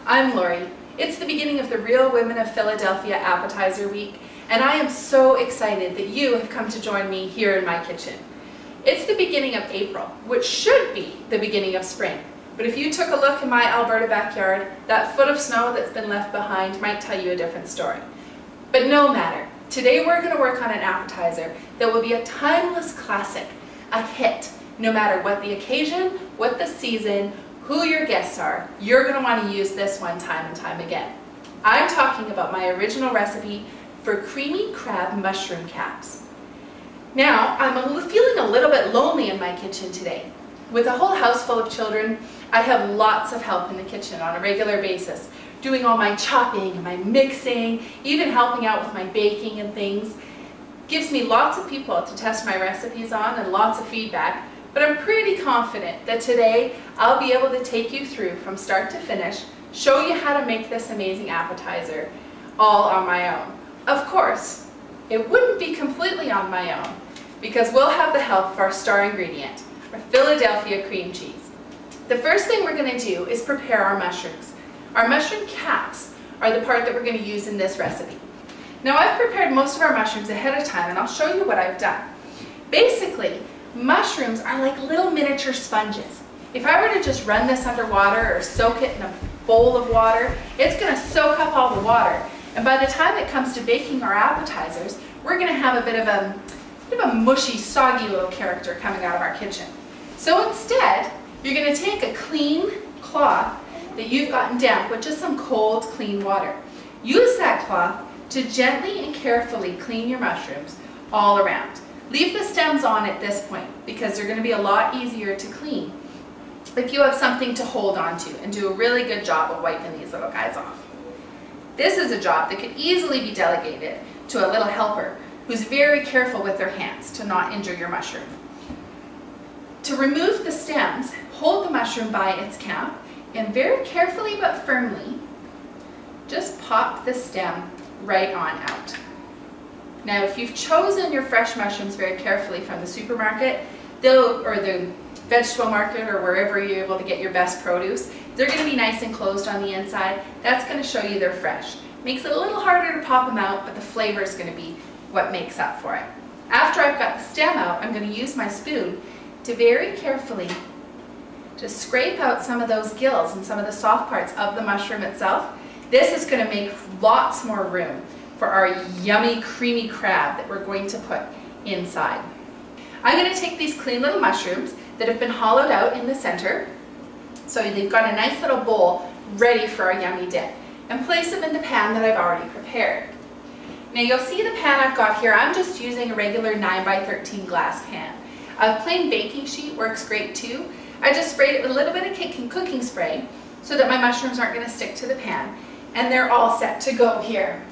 I'm Lori. It's the beginning of the Real Women of Philadelphia Appetizer Week, and I am so excited that you have come to join me here in my kitchen. It's the beginning of April, which should be the beginning of spring. But if you took a look in my Alberta backyard, that foot of snow that's been left behind might tell you a different story. But no matter, today we're going to work on an appetizer that will be a timeless classic, a hit, no matter what the occasion, what the season, who your guests are. You're going to want to use this one time and time again. I'm talking about my original recipe for creamy crab mushroom caps. Now, I'm feeling a little bit lonely in my kitchen today. With a whole house full of children, I have lots of help in the kitchen on a regular basis, doing all my chopping and my mixing, even helping out with my baking and things. Gives me lots of people to test my recipes on and lots of feedback, but I'm pretty confident that today I'll be able to take you through from start to finish, show you how to make this amazing appetizer all on my own. Of course, it wouldn't be completely on my own because we'll have the help of our star ingredient, our Philadelphia cream cheese. The first thing we're going to do is prepare our mushrooms. Our mushroom caps are the part that we're going to use in this recipe. Now I've prepared most of our mushrooms ahead of time and I'll show you what I've done. Basically, mushrooms are like little miniature sponges. If I were to just run this underwater or soak it in a bowl of water, it's going to soak up all the water. And by the time it comes to baking our appetizers, we're going to have a bit of a mushy, soggy little character coming out of our kitchen. So instead, you're going to take a clean cloth that you've gotten damp with just some cold, clean water. Use that cloth to gently and carefully clean your mushrooms all around. Leave the stems on at this point because they're going to be a lot easier to clean if you have something to hold on to, and do a really good job of wiping these little guys off. This is a job that could easily be delegated to a little helper who's very careful with their hands to not injure your mushroom. To remove the stems, hold the mushroom by its cap and very carefully but firmly just pop the stem right on out. Now, if you've chosen your fresh mushrooms very carefully from the supermarket, or the vegetable market, or wherever you're able to get your best produce, they're going to be nice and closed on the inside. That's going to show you they're fresh. Makes it a little harder to pop them out, but the flavor is going to be what makes up for it. After I've got the stem out, I'm going to use my spoon to very carefully just scrape out some of those gills and some of the soft parts of the mushroom itself. This is going to make lots more room for our yummy, creamy crab that we're going to put inside. I'm going to take these clean little mushrooms that have been hollowed out in the center, so they've got a nice little bowl ready for our yummy dip, and place them in the pan that I've already prepared. Now you'll see the pan I've got here, I'm just using a regular 9x13 glass pan. A plain baking sheet works great too. I just sprayed it with a little bit of cooking spray so that my mushrooms aren't going to stick to the pan, and they're all set to go here.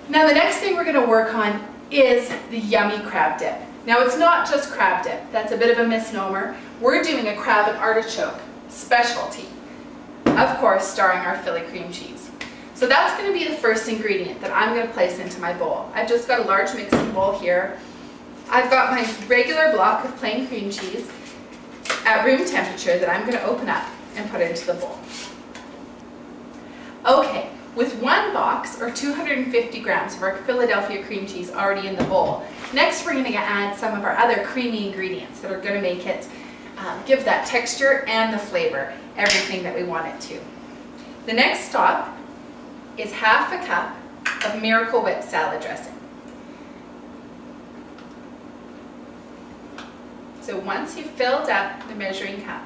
Now the next thing we're going to work on is the yummy crab dip. Now it's not just crab dip, that's a bit of a misnomer. We're doing a crab and artichoke specialty, of course starring our Philly cream cheese. So that's going to be the first ingredient that I'm going to place into my bowl. I've just got a large mixing bowl here. I've got my regular block of plain cream cheese at room temperature that I'm going to open up and put into the bowl. Okay. With one box, or 250 grams of our Philadelphia cream cheese already in the bowl, next we're going to add some of our other creamy ingredients that are going to make it give that texture and the flavor, everything that we want it to. The next stop is half a cup of Miracle Whip salad dressing. So once you've filled up the measuring cup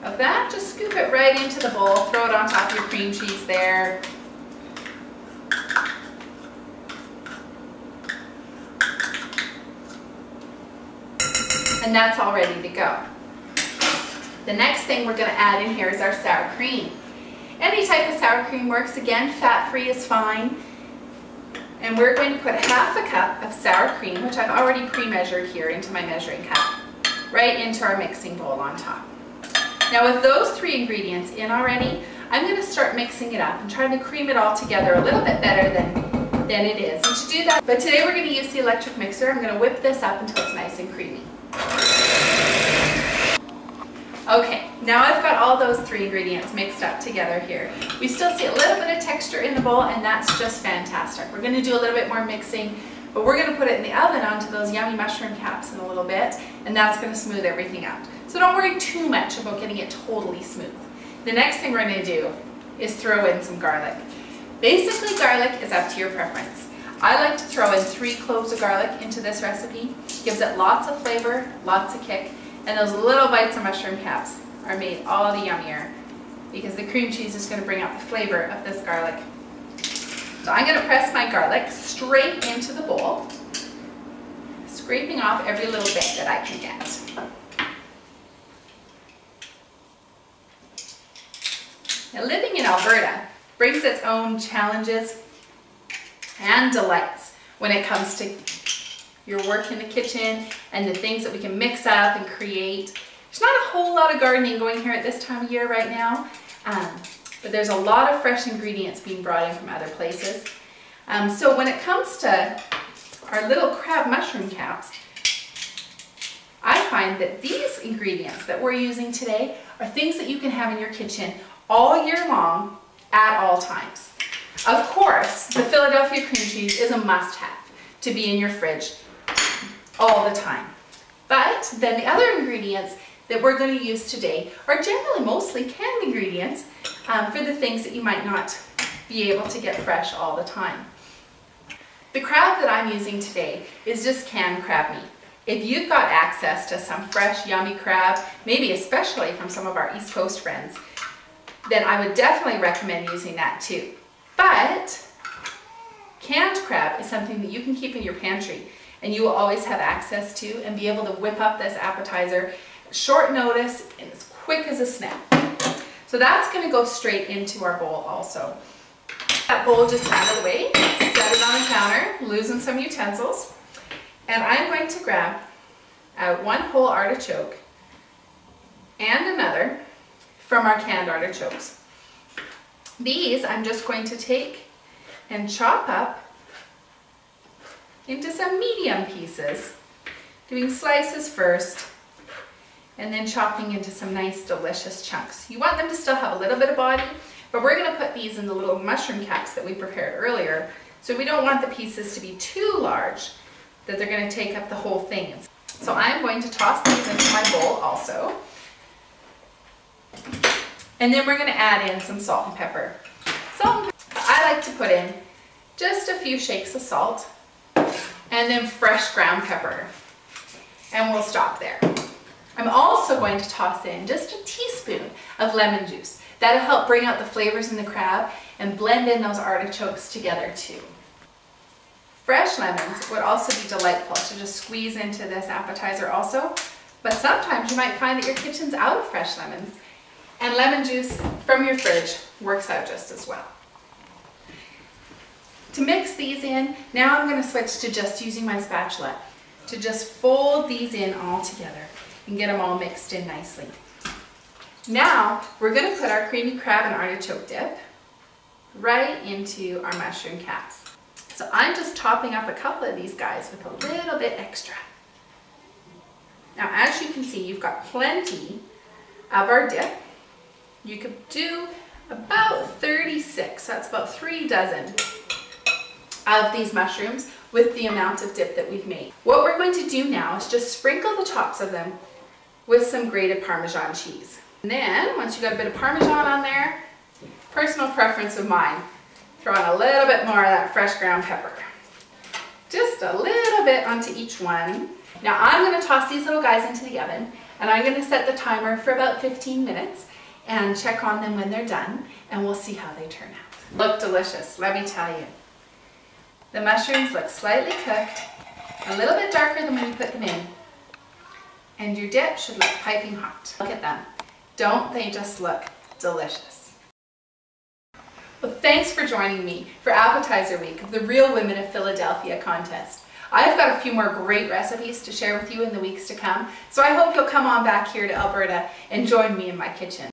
of that, just scoop it right into the bowl, throw it on top of your cream cheese there. And that's all ready to go. The next thing we're going to add in here is our sour cream. Any type of sour cream works. Again, fat-free is fine. And we're going to put half a cup of sour cream, which I've already pre-measured here into my measuring cup, right into our mixing bowl on top. Now with those three ingredients in already, I'm going to start mixing it up and trying to cream it all together a little bit better than it is. And to do that, but today we're going to use the electric mixer. I'm going to whip this up until it's nice and creamy. Okay, Now I've got all those 3 ingredients mixed up together here. We still see a little bit of texture in the bowl, and that's just fantastic. We're going to do a little bit more mixing, but we're going to put it in the oven onto those yummy mushroom caps in a little bit, and that's going to smooth everything out. So don't worry too much about getting it totally smooth. The next thing we're going to do is throw in some garlic. Basically, garlic is up to your preference. I like to throw in 3 cloves of garlic into this recipe. Gives it lots of flavor, lots of kick, and those little bites of mushroom caps are made all the yummier because the cream cheese is going to bring out the flavor of this garlic. So I'm going to press my garlic straight into the bowl, scraping off every little bit that I can get. Now, living in Alberta brings its own challenges and delights when it comes to your work in the kitchen and the things that we can mix up and create. There's not a whole lot of gardening going here at this time of year right now, but there's a lot of fresh ingredients being brought in from other places. So when it comes to our little crab mushroom caps, I find that these ingredients that we're using today are things that you can have in your kitchen all year long at all times. Of course, the Philadelphia cream cheese is a must-have to be in your fridge all the time. But then the other ingredients that we're going to use today are generally mostly canned ingredients for the things that you might not be able to get fresh all the time. The crab that I'm using today is just canned crab meat. If you've got access to some fresh, yummy crab, maybe especially from some of our East Coast friends, then I would definitely recommend using that too. But canned crab is something that you can keep in your pantry and you will always have access to and be able to whip up this appetizer at short notice and as quick as a snap. So that's going to go straight into our bowl also. That bowl just out of the way, set it on the counter, losing some utensils, and I'm going to grab out 1 whole artichoke and another from our canned artichokes. These I'm just going to take and chop up into some medium pieces, doing slices first and then chopping into some nice delicious chunks. You want them to still have a little bit of body, but we're going to put these in the little mushroom caps that we prepared earlier, so we don't want the pieces to be too large that they're going to take up the whole thing. So I'm going to toss these into my bowl also. And then we're going to add in some salt and pepper. I like to put in just a few shakes of salt and then fresh ground pepper. And we'll stop there. I'm also going to toss in just a teaspoon of lemon juice. That'll help bring out the flavors in the crab and blend in those artichokes together too. Fresh lemons would also be delightful to just squeeze into this appetizer also, but sometimes you might find that your kitchen's out of fresh lemons, and lemon juice from your fridge works out just as well. To mix these in, now I'm going to switch to just using my spatula to just fold these in all together and get them all mixed in nicely. Now we're going to put our creamy crab and artichoke dip right into our mushroom caps. So I'm just topping up a couple of these guys with a little bit extra. Now as you can see, you've got plenty of our dip. You could do about 36, that's about 3 dozen of these mushrooms with the amount of dip that we've made. What we're going to do now is just sprinkle the tops of them with some grated Parmesan cheese. And then once you've got a bit of Parmesan on there, personal preference of mine, throw in a little bit more of that fresh ground pepper. Just a little bit onto each one. Now I'm going to toss these little guys into the oven and I'm going to set the timer for about 15 minutes and check on them when they're done, and we'll see how they turn out. Look delicious, let me tell you. The mushrooms look slightly cooked, a little bit darker than when you put them in, and your dip should look piping hot. Look at them. Don't they just look delicious? Well, thanks for joining me for Appetizer Week of the Real Women of Philadelphia contest. I've got a few more great recipes to share with you in the weeks to come, so I hope you'll come on back here to Alberta and join me in my kitchen.